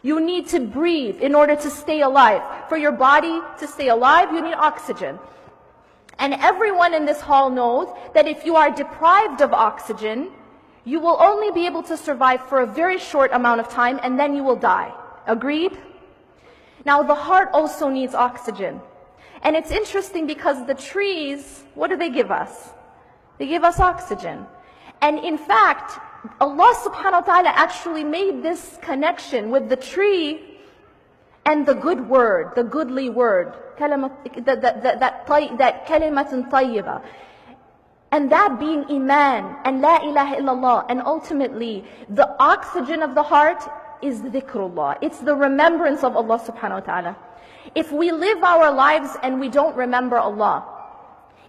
You need to breathe in order to stay alive. For your body to stay alive, you need oxygen. And everyone in this hall knows that if you are deprived of oxygen, you will only be able to survive for a very short amount of time, and then you will die. Agreed? Now, the heart also needs oxygen. And it's interesting because the trees, what do they give us? They give us oxygen. And in fact, Allah subhanahu wa ta'ala actually made this connection with the tree and the good word, the goodly word, that kalimatun tayyiba. And that being iman and la ilaha illallah. And ultimately, the oxygen of the heart is dhikrullah. It's the remembrance of Allah subhanahu wa ta'ala. If we live our lives and we don't remember Allah,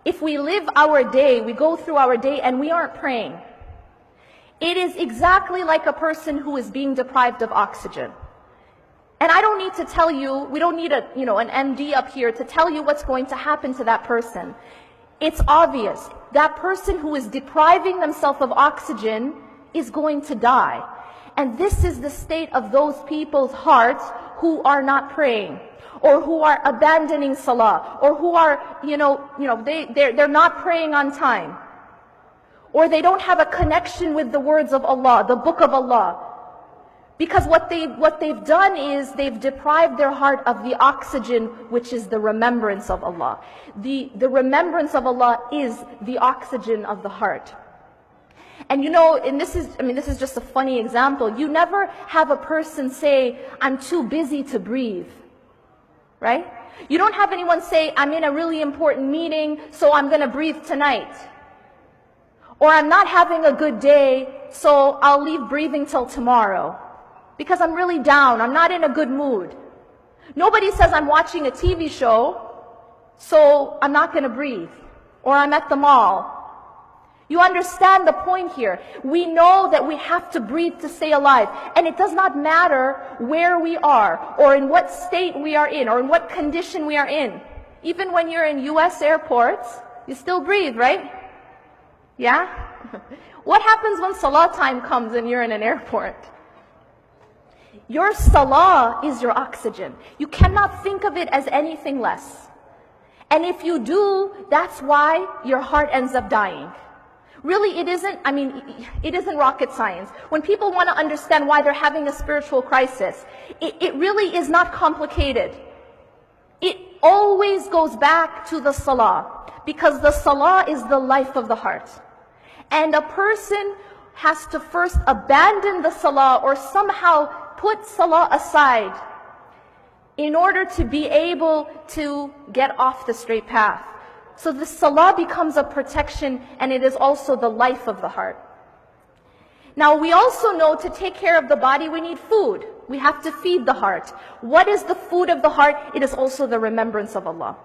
if we live our day, we go through our day and we aren't praying, it is exactly like a person who is being deprived of oxygen. And I don't need to tell you, we don't need an MD up here to tell you what's going to happen to that person. It's obvious. That person who is depriving themselves of oxygen is going to die. And this is the state of those people's hearts who are not praying, or who are abandoning salah, or who are, they're not praying on time, or they don't have a connection with the words of Allah, the book of Allah. Because what they've done is they've deprived their heart of the oxygen, which is the remembrance of Allah. The remembrance of Allah is the oxygen of the heart. And this is just a funny example. You never have a person say, I'm too busy to breathe. Right? You don't have anyone say, I'm in a really important meeting, so I'm going to breathe tonight. Or I'm not having a good day, so I'll leave breathing till tomorrow. Because I'm really down, I'm not in a good mood. Nobody says I'm watching a TV show, so I'm not going to breathe. Or I'm at the mall. You understand the point here. We know that we have to breathe to stay alive. And it does not matter where we are, or in what state we are in, or in what condition we are in. Even when you're in US airports, you still breathe, right? Yeah? What happens when salah time comes and you're in an airport? Your salah is your oxygen. You cannot think of it as anything less. And if you do, that's why your heart ends up dying. Really, it isn't rocket science. When people want to understand why they're having a spiritual crisis, it really is not complicated. It always goes back to the salah, because the salah is the life of the heart. And a person has to first abandon the salah, or somehow put salah aside, in order to be able to get off the straight path. So the salah becomes a protection, and it is also the life of the heart. Now, we also know to take care of the body, we need food. We have to feed the heart. What is the food of the heart? It is also the remembrance of Allah.